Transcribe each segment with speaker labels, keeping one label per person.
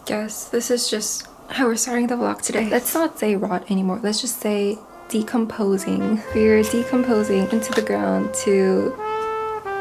Speaker 1: guess this is just how we're starting the vlog today. Let's not say rot anymore. Let's just say decomposing. We're decomposing into the ground to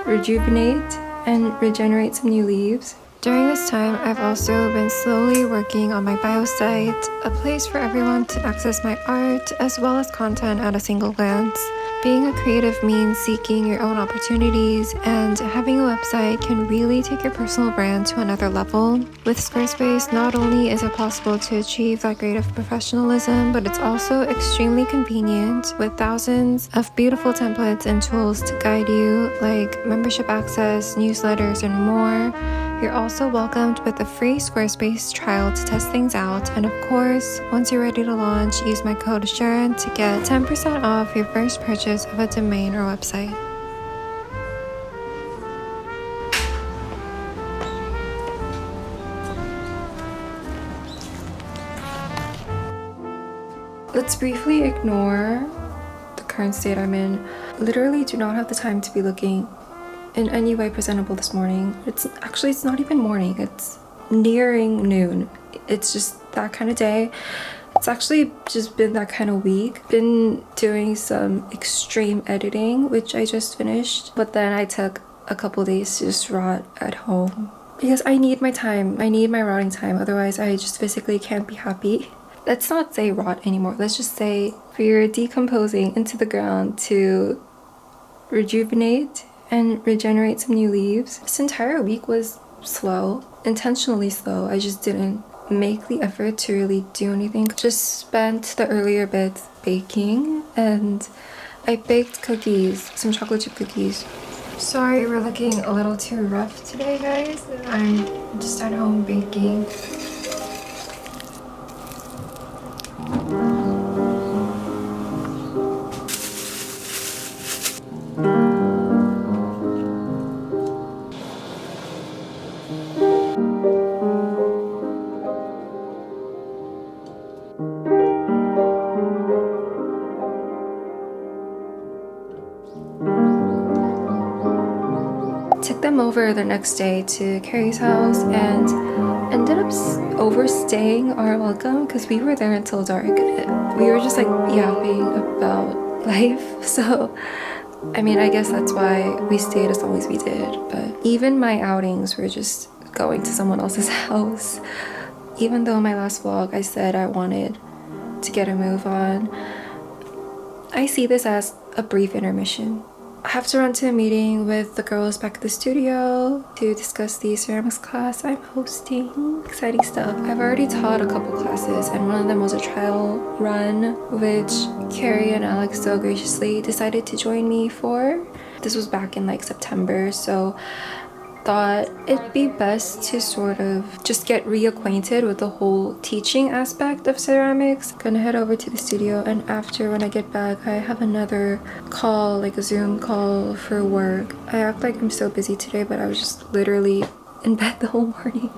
Speaker 1: rejuvenate and regenerate some new leaves. During this time, I've also been slowly working on my bio site, a place for everyone to access my art as well as content at a single glance. Being a creative means seeking your own opportunities, and having a website can really take your personal brand to another level. With Squarespace, not only is it possible to achieve that grade of professionalism, but it's also extremely convenient with thousands of beautiful templates and tools to guide you, like membership access, newsletters, and more. You're also welcomed with a free Squarespace trial to test things out, and of course, once you're ready to launch, use my code Cherrien to get 10% off your first purchase of a domain or website. Let's briefly ignore the current state I'm in. Literally do not have the time to be looking in any way presentable this morning. It's not even morning, it's nearing noon. It's just that kind of day. It's actually just been that kind of week. Been doing some extreme editing, which I just finished, but then I took a couple days to just rot at home because I need my time. I need my rotting time, otherwise I just physically can't be happy. Let's not say rot anymore. Let's just say we're decomposing into the ground to rejuvenate and regenerate some new leaves. This entire week was slow, intentionally slow. I just didn't make the effort to really do anything. Just spent the earlier bits baking, and I baked cookies, some chocolate chip cookies. Sorry we're looking a little too rough today, guys. I'm just at home baking. Took them over the next day to Carrie's house and ended up overstaying our welcome because we were there until dark. We were just like yapping about life. So, I mean, I guess that's why we stayed as long as we did. But even my outings were just going to someone else's house. Even though in my last vlog I said I wanted to get a move on, I see this as a brief intermission. I have to run to a meeting with the girls back at the studio to discuss the ceramics class I'm hosting. Exciting stuff. I've already taught a couple classes, and one of them was a trial run, which Carrie and Alex so graciously decided to join me for. This was back in like September, so thought it'd be best to sort of just get reacquainted with the whole teaching aspect of ceramics. Gonna head over to the studio, and after, when I get back, I have another call, like a Zoom call for work. I act like I'm so busy today, but I was just literally in bed the whole morning.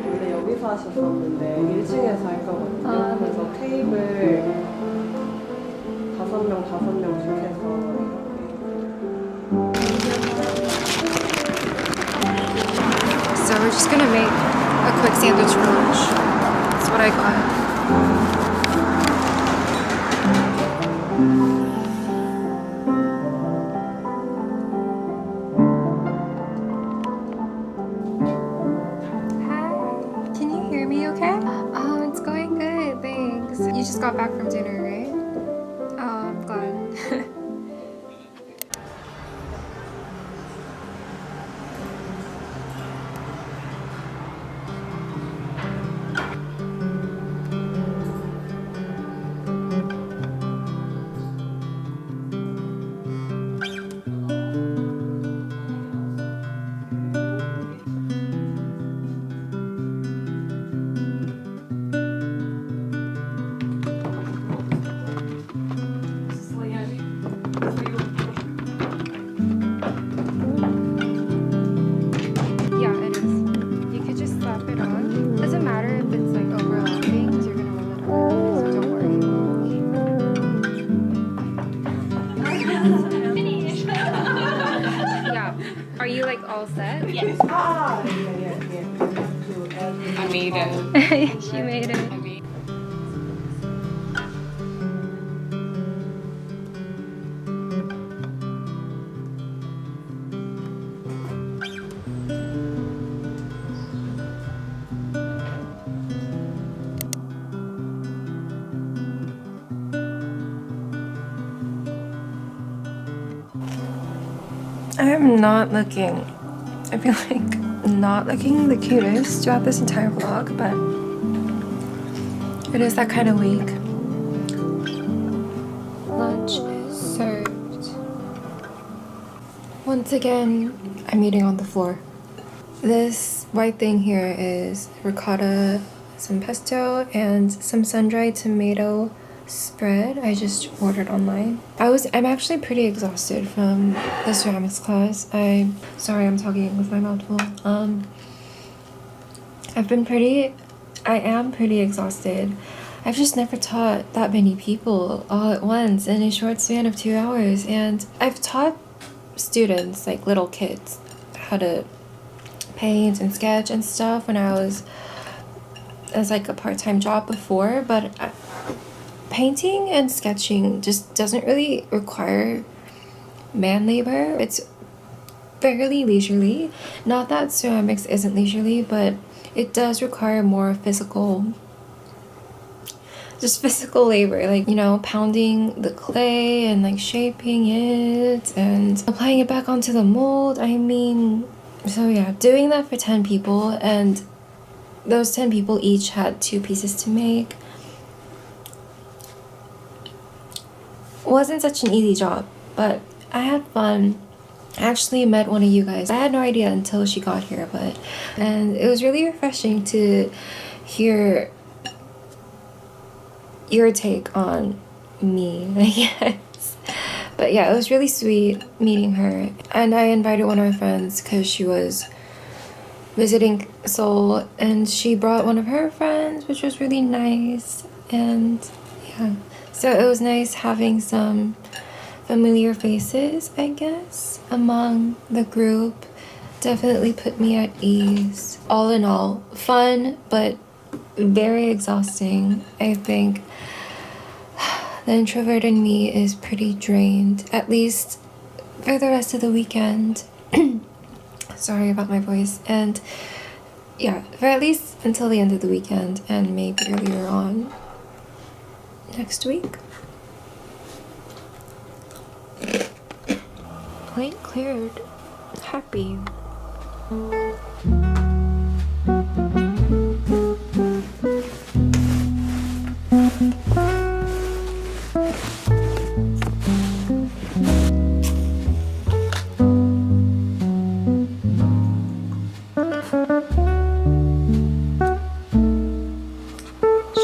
Speaker 2: 원래 여기서 하셨었는데 1층에서 할 거거든요. 그래서 테이블 5명씩 해서.
Speaker 1: So we're just gonna make a quick sandwich for lunch. That's what I got. Hi, can you hear me okay? Oh, it's going good, thanks. You just got back from dinner, right? Oh, I'm glad. you like all set?
Speaker 3: Yes.
Speaker 2: Ah, yeah.
Speaker 3: I made it.
Speaker 1: She made it. I'm not looking, I feel like not looking the cutest throughout this entire vlog, but it is that kind of week. Lunch is served. Once again, I'm eating on the floor. This white thing here is ricotta, some pesto, and some sun-dried tomato spread I just ordered online. I'm actually pretty exhausted from the ceramics class. Sorry, I'm talking with my mouth full. I am pretty exhausted. I've just never taught that many people all at once in a short span of 2 hours, and I've taught students, like little kids, how to paint and sketch and stuff when I was as like a part-time job before, but painting and sketching just doesn't really require man labor. It's fairly leisurely. Not that ceramics isn't leisurely, but it does require more physical labor, like, you know, pounding the clay and like shaping it and applying it back onto the mold. I mean, so yeah, doing that for 10 people, and those 10 people each had 2 pieces to make, wasn't such an easy job, but I had fun. I actually met one of you guys. I had no idea until she got here, and it was really refreshing to hear your take on me, I guess. But yeah, it was really sweet meeting her, and I invited one of my friends because she was visiting Seoul, and she brought one of her friends, which was really nice. And yeah, so it was nice having some familiar faces, I guess, among the group. Definitely put me at ease. All in all, fun, but very exhausting. I think the introvert in me is pretty drained, at least for the rest of the weekend. Sorry about my voice. And yeah, for at least until the end of the weekend, and maybe earlier on next week. Plate cleared. Happy.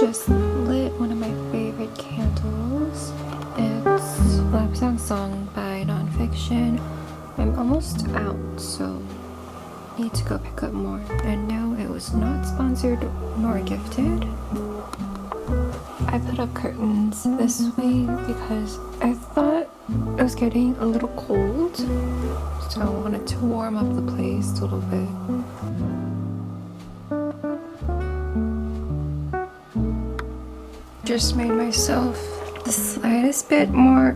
Speaker 1: Just lit one of my favorite candles. It's Lapsang Song by Nonfiction. I'm almost out, so need to go pick up more. And no, it was not sponsored nor gifted. I put up curtains this way because I thought it was getting a little cold, so I wanted to warm up the place a little bit. Just made myself the slightest bit more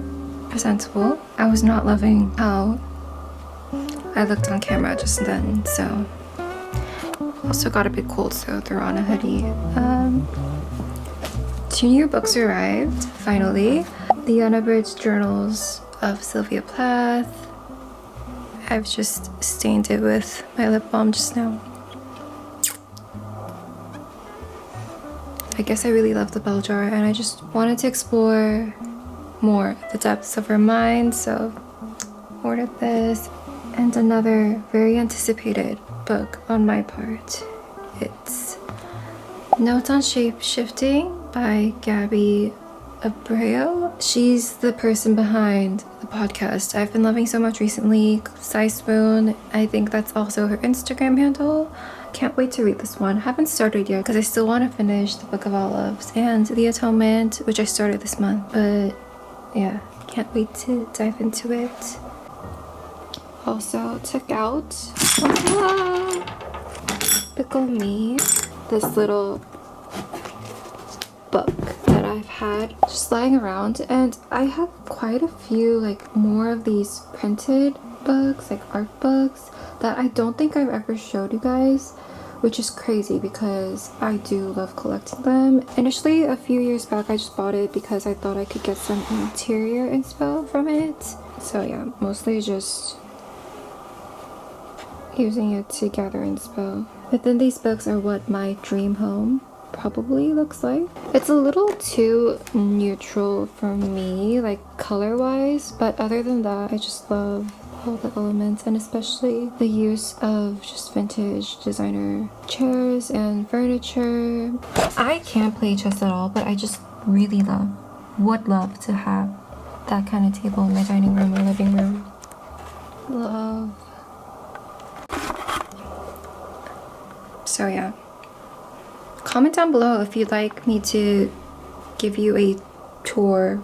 Speaker 1: presentable. I was not loving how I looked on camera just then, so also got a bit cold, so threw on a hoodie. 2 new books arrived, finally. The Unabridged Journals of Sylvia Plath. I've just stained it with my lip balm just now. I guess I really love the bell jar, and I just wanted to explore more the depths of her mind, so ordered this. And another very anticipated book on my part. It's Notes on Shapeshifting by Gabi, abrao. She's the person behind the podcast I've been loving so much recently, Size Spoon. I think that's also her Instagram handle. Can't wait to read this one. Haven't started yet because I still want to finish the Book of Olives and The Atonement, which I started this month. But yeah, can't wait to dive into it. also took out, pickle me, this little book that I've had just lying around, and I have quite a few like more of these printed books, like art books, that I don't think I've ever showed you guys, which is crazy because I do love collecting them. Initially, a few years back, I just bought it because I thought I could get some interior inspo from it. So yeah, mostly just using it to gather inspo. But then these books are what my dream home probably looks like. It's a little too neutral for me, like color-wise, but other than that, I just love all the elements, and especially the use of just vintage designer chairs and furniture. I can't play chess at all, but I just really would love to have that kind of table in my dining room or living room. Love. So yeah, comment down below if you'd like me to give you a tour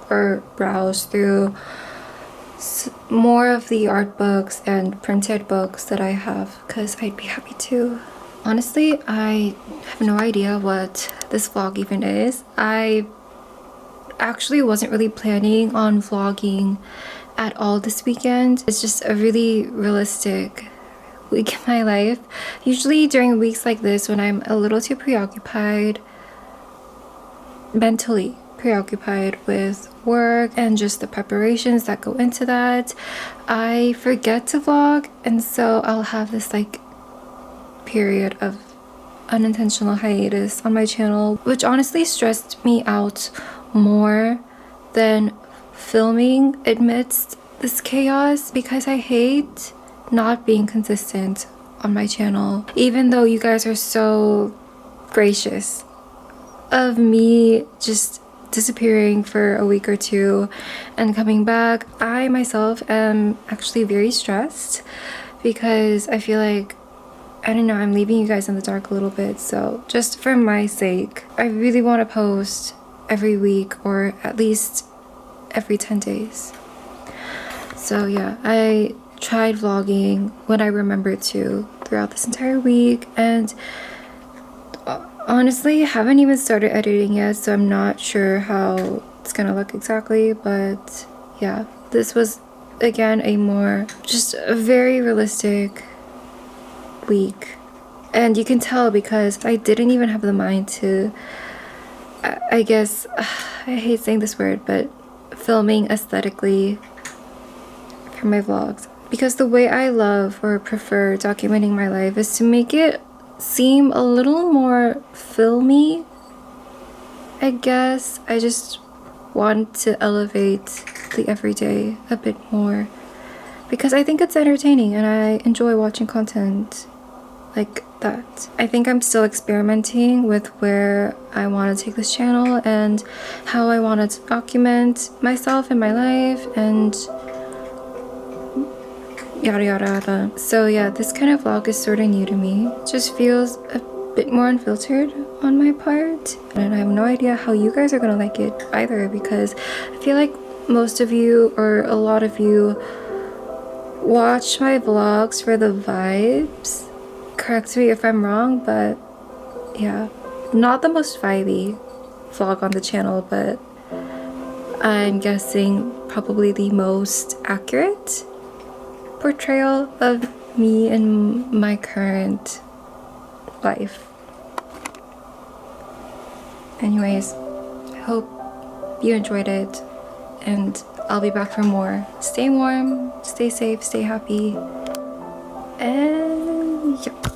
Speaker 1: or browse through more of the art books and printed books that I have, because I'd be happy to. Honestly, I have no idea what this vlog even is. I actually wasn't really planning on vlogging at all this weekend. It's just a really realistic week in my life. Usually during weeks like this, when I'm a little too preoccupied, mentally preoccupied with work and just the preparations that go into that, I forget to vlog, and so I'll have this like period of unintentional hiatus on my channel, which honestly stressed me out more than filming amidst this chaos, because I hate not being consistent on my channel. Even though you guys are so gracious of me just disappearing for a week or two and coming back, I myself am actually very stressed because I feel like, I don't know, I'm leaving you guys in the dark a little bit. So just for my sake, I really want to post every week or at least every 10 days. So yeah, I tried vlogging when I remembered to throughout this entire week, and honestly haven't even started editing yet, so I'm not sure how it's gonna look exactly. But yeah, this was again just a very realistic week, and you can tell because I didn't even have the mind to, I guess, I hate saying this word, but filming aesthetically for my vlogs, because the way I love or prefer documenting my life is to make it seem a little more filmy, I guess. I just want to elevate the everyday a bit more because I think it's entertaining and I enjoy watching content like that. I think I'm still experimenting with where I want to take this channel and how I want to document myself and my life and yada yada yada. So yeah, this kind of vlog is sort of new to me. It just feels a bit more unfiltered on my part, and I have no idea how you guys are gonna like it either, because I feel like most of you or a lot of you watch my vlogs for the vibes. Correct me if I'm wrong, but yeah, not the most vibey vlog on the channel, but I'm guessing probably the most accurate portrayal of me and my current life. Anyways, I hope you enjoyed it, and I'll be back for more. Stay warm, stay safe, stay happy, and yeah.